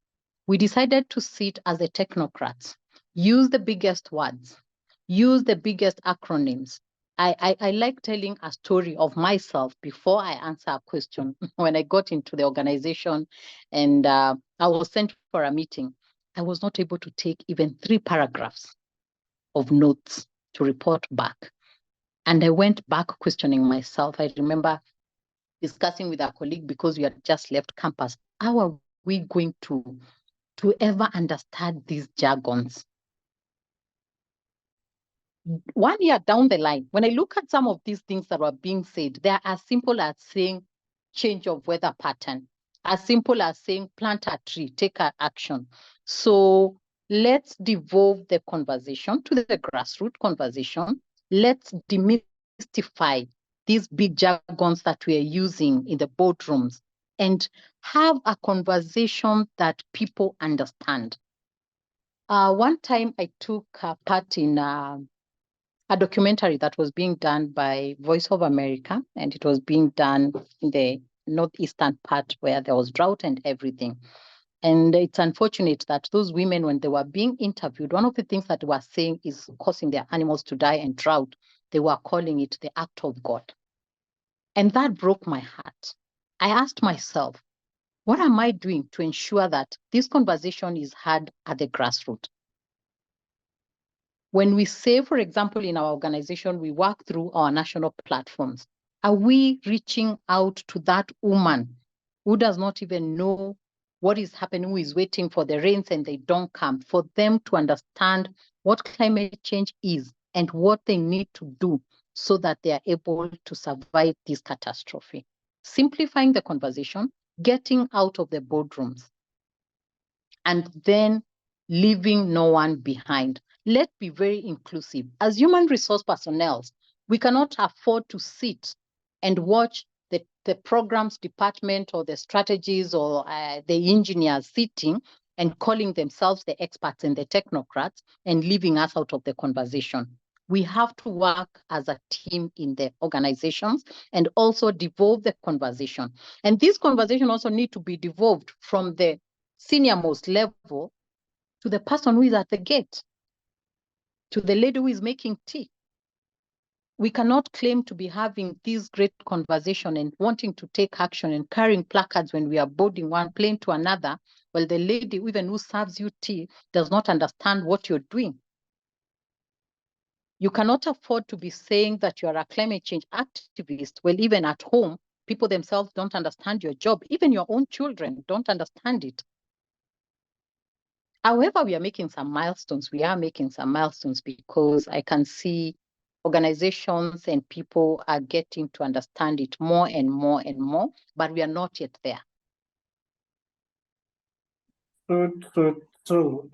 S2: We decided to sit as the technocrats, use the biggest words, use the biggest acronyms. I like telling a story of myself before I answer a question. When I got into the organization and I was sent for a meeting, I was not able to take even 3 paragraphs of notes to report back. And I went back questioning myself. I remember discussing with a colleague, because we had just left campus, how are we going to ever understand these jargons? 1 year down the line, when I look at some of these things that were being said, they are as simple as saying change of weather pattern, as simple as saying plant a tree, take action. So let's devolve the conversation to the grassroots conversation. Let's demystify these big jargons that we are using in the boardrooms. and have a conversation that people understand. One time I took part in a documentary that was being done by Voice of America, and it was being done in the northeastern part where there was drought and everything. And it's unfortunate that those women, when they were being interviewed, one of the things that they were saying is causing their animals to die and drought. They were calling it the act of God. And that broke my heart. I asked myself, what am I doing to ensure that this conversation is had at the grassroots? When we say, for example, in our organization, we work through our national platforms, are we reaching out to that woman who does not even know what is happening, who is waiting for the rains and they don't come, for them to understand what climate change is and what they need to do so that they are able to survive this catastrophe? Simplifying the conversation, getting out of the boardrooms, and then leaving no one behind. Let's be very inclusive. As human resource personnel, we cannot afford to sit and watch the programs department or the strategies or the engineers sitting and calling themselves the experts and the technocrats and leaving us out of the conversation. We have to work as a team in the organizations and also devolve the conversation. And this conversation also need to be devolved from the senior most level to the person who is at the gate, to the lady who is making tea. We cannot claim to be having this great conversation and wanting to take action and carrying placards when we are boarding one plane to another, while the lady even who serves you tea does not understand what you're doing. You cannot afford to be saying that you are a climate change activist, well, even at home, people themselves don't understand your job. Even your own children don't understand it. However, we are making some milestones. We are making some milestones because I can see organizations and people are getting to understand it more and more and more, but we are not yet there.
S1: True.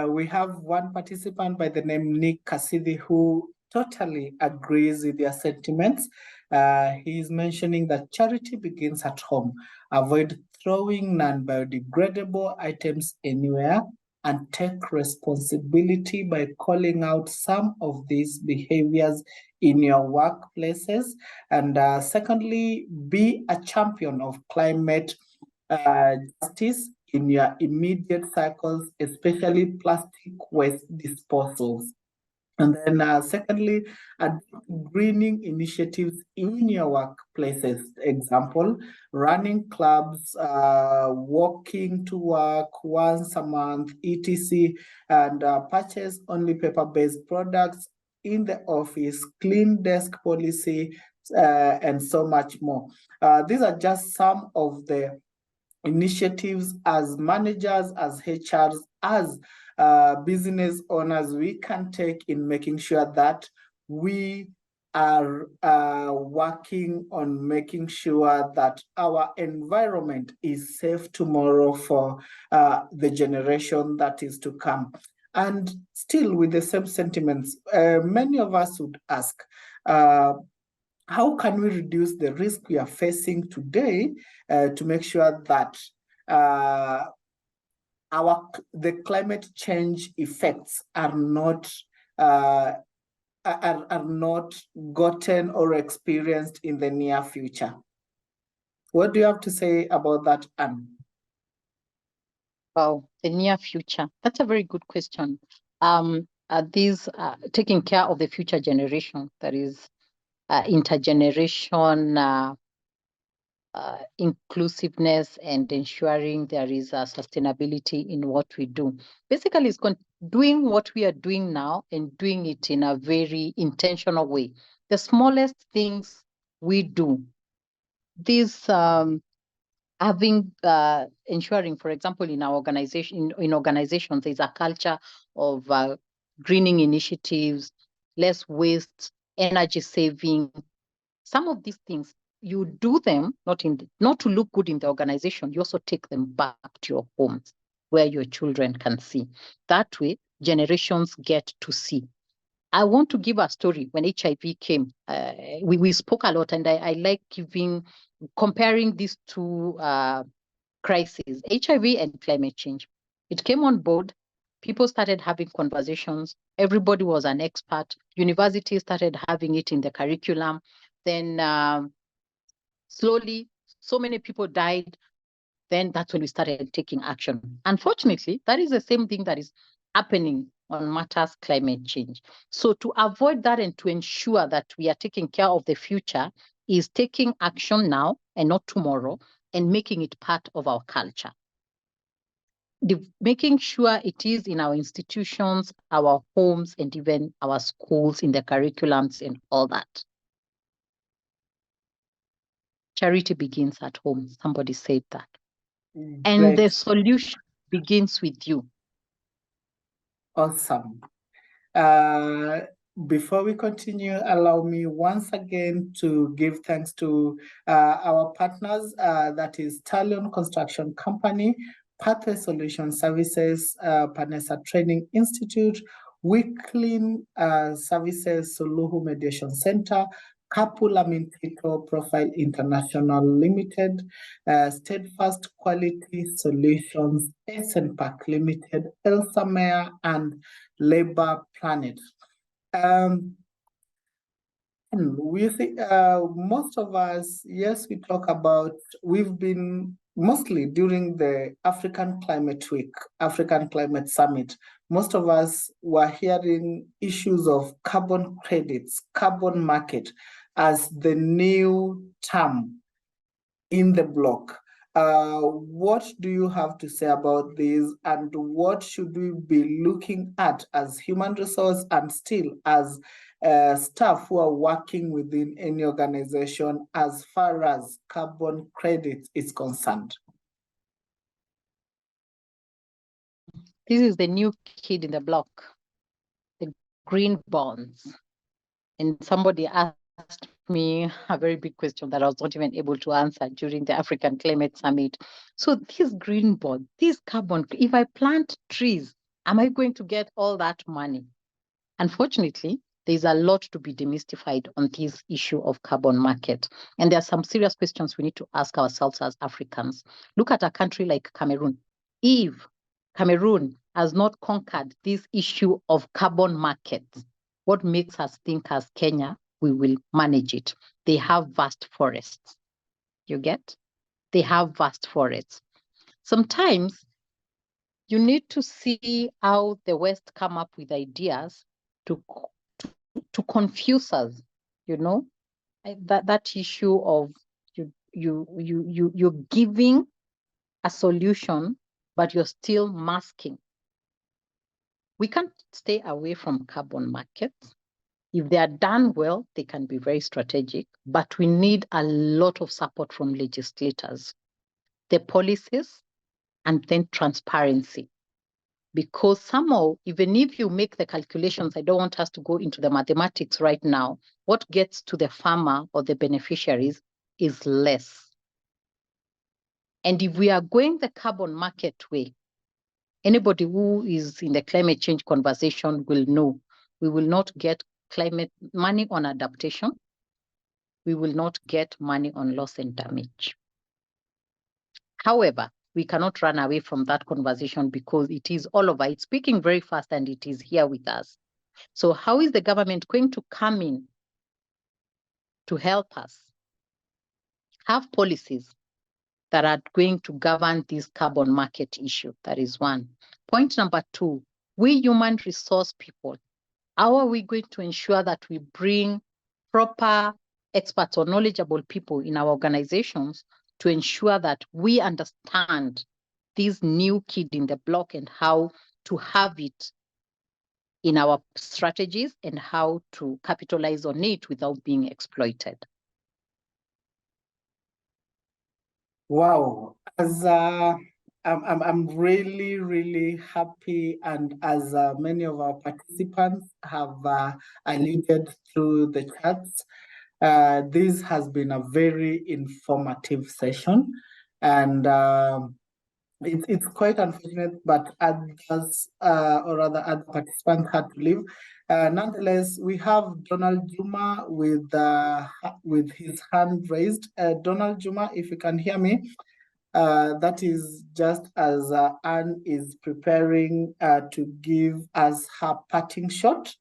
S1: We have one participant by the name Nick Cassidy who totally agrees with their sentiments. He is mentioning that charity begins at home. Avoid throwing non-biodegradable items anywhere and take responsibility by calling out some of these behaviors in your workplaces. And secondly, be a champion of climate justice in your immediate cycles, especially plastic waste disposals. And then secondly, greening initiatives in your workplaces. Example, running clubs, walking to work once a month, etc. And purchase only paper-based products in the office, clean desk policy, and so much more. These are just some of the initiatives as managers, as HRs, as business owners we can take in making sure that we are working on making sure that our environment is safe tomorrow for the generation that is to come. And still with the same sentiments, many of us would ask, how can we reduce the risk we are facing today to make sure that the climate change effects are not gotten or experienced in the near future? What do you have to say about that, Anne?
S2: Wow, the near future. That's a very good question. These taking care of the future generation, that is intergeneration inclusiveness and ensuring there is a sustainability in what we do. Basically, it's doing what we are doing now and doing it in a very intentional way. The smallest things we do, this having ensuring, for example, in our organization, in organizations, there's a culture of greening initiatives, less waste, energy saving. Some of these things, you do them not to look good in the organization. You also take them back to your homes where your children can see. That way, generations get to see. I want to give a story. When HIV came, we spoke a lot, and I like giving comparing these two crises, HIV and climate change. It came on board, people started having conversations, everybody was an expert, universities started having it in the curriculum, then slowly, so many people died, then that's when we started taking action. Unfortunately, that is the same thing that is happening on matters climate change. So to avoid that and to ensure that we are taking care of the future is taking action now and not tomorrow and making it part of our culture. Making sure it is in our institutions, our homes, and even our schools, in the curriculums and all that. Charity begins at home. Somebody said that. And the solution begins with you.
S1: Awesome. Before we continue, allow me once again to give thanks to our partners, that is Talion Construction Company, Pathway Solution Services, Panessa Training Institute, Weekly Services, Suluhu Mediation Center, Kapula Mintito Profile International Limited, Steadfast Quality Solutions, Park Limited, Elsamere, and Labor Planet. We think most of us, yes, we talk about, we've been mostly during the African Climate Week, African Climate Summit, most of us were hearing issues of carbon credits, carbon market as the new term in the block. What do you have to say about this, and what should we be looking at as human resource and still as staff who are working within any organization as far as carbon credits is concerned?
S2: This is the new kid in the block, the green bonds. And somebody asked me a very big question that I was not even able to answer during the African Climate Summit. So this green bond, this carbon, if I plant trees, am I going to get all that money? Unfortunately, there's a lot to be demystified on this issue of carbon market. And there are some serious questions we need to ask ourselves as Africans. Look at a country like Cameroon. If Cameroon has not conquered this issue of carbon market, what makes us think as Kenya, we will manage it? They have vast forests. You get? They have vast forests. Sometimes you need to see how the West come up with ideas to confuse us, you know? That issue of you're giving a solution, but you're still masking. We can't stay away from carbon markets. If they are done well, they can be very strategic, but we need a lot of support from legislators, the policies, and then transparency. Because somehow, even if you make the calculations, I don't want us to go into the mathematics right now, what gets to the farmer or the beneficiaries is less. And if we are going the carbon market way, anybody who is in the climate change conversation will know we will not get climate money on adaptation. We will not get money on loss and damage. However, we cannot run away from that conversation because it is all over. It's speaking very fast and it is here with us. So how is the government going to come in to help us have policies that are going to govern this carbon market issue? That is one. Point number two, we human resource people, how are we going to ensure that we bring proper experts or knowledgeable people in our organizations to ensure that we understand this new kid in the block and how to have it in our strategies and how to capitalize on it without being exploited?
S1: Wow, as I'm really, really happy, and as many of our participants have alluded through the chats, this has been a very informative session, and it's quite unfortunate, but others, or rather other participants had to leave. Nonetheless, we have Donald Juma with his hand raised. Donald Juma, if you can hear me, that is just as Anne is preparing to give us her parting shot,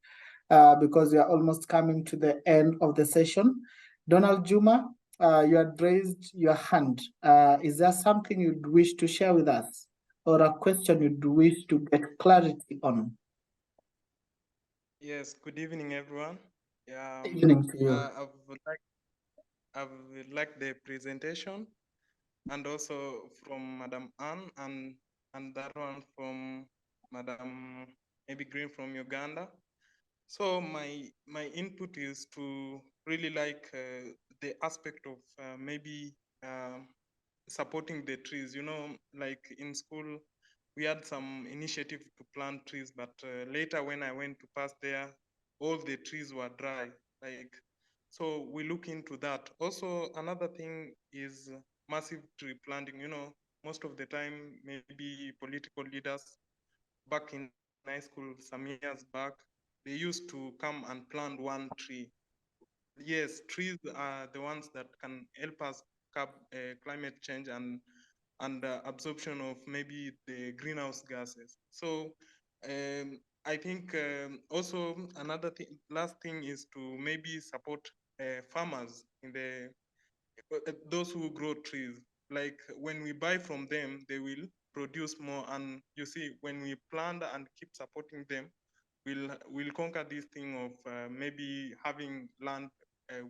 S1: because we are almost coming to the end of the session. Donald Juma, you had raised your hand. Is there something you'd wish to share with us, or a question you'd wish to get clarity on?
S5: Yes, good evening, everyone.
S1: Evening to you.
S5: I would like the presentation, and also from Madam Anne, and that one from Madam maybe Green from Uganda. So my input is to really like the aspect of maybe supporting the trees. You know, like in school, we had some initiative to plant trees, but later when I went to pass there, all the trees were dry. Like, so we look into that. Also, another thing is massive tree planting. You know, most of the time, maybe political leaders back in high school some years back, they used to come and plant one tree. Yes, trees are the ones that can help us curb climate change and absorption of maybe the greenhouse gases. So I think also another thing, last thing is to maybe support farmers in the those who grow trees. Like when we buy from them, they will produce more. And you see, when we plant and keep supporting them, we'll conquer this thing of maybe having land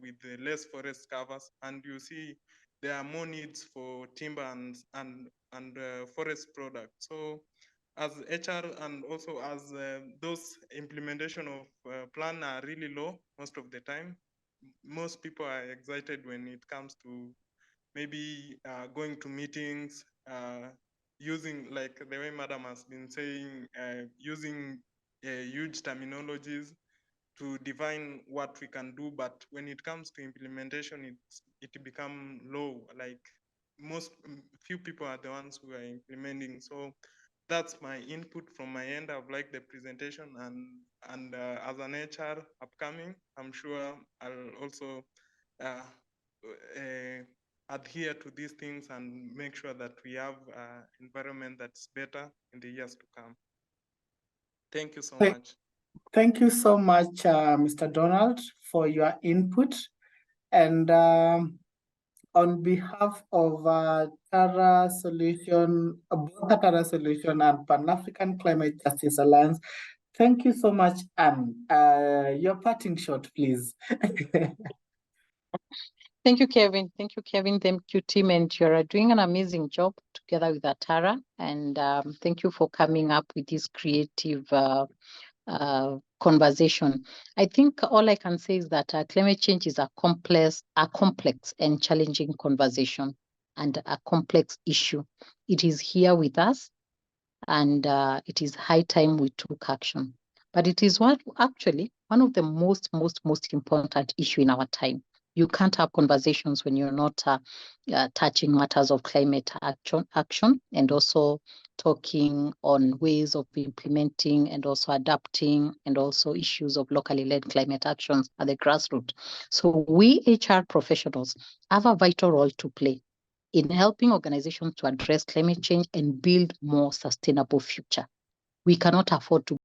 S5: with less forest covers. And you see, there are more needs for timber and forest products. So as HR and also as those implementation of plan are really low most of the time, most people are excited when it comes to maybe going to meetings, using, like the way Madam has been saying, using huge terminologies to define what we can do. But when it comes to implementation, it become low. Like most few people are the ones who are implementing. So that's my input from my end. I've liked the presentation, and as an HR upcoming, I'm sure I'll also adhere to these things and make sure that we have an environment that's better in the years to come. Thank you so much.
S1: Thank you so much, Mr. Donald, for your input. And on behalf of Tara Solution, both Tara Solution and Pan-African Climate Justice Alliance, thank you so much, Anne. Your parting shot, please.
S2: Thank you, Kevin. Thank you, Kevin. Thank you, team. And you're doing an amazing job together with Atara. And thank you for coming up with this creative conversation. I think all I can say is that climate change is a complex and challenging conversation and a complex issue. It is here with us, and it is high time we took action. But it is actually one of the most important issue in our time. You can't have conversations when you're not touching matters of climate action and also talking on ways of implementing and also adapting, and also issues of locally led climate actions at the grassroots. So we HR professionals have a vital role to play in helping organizations to address climate change and build more sustainable future. We cannot afford to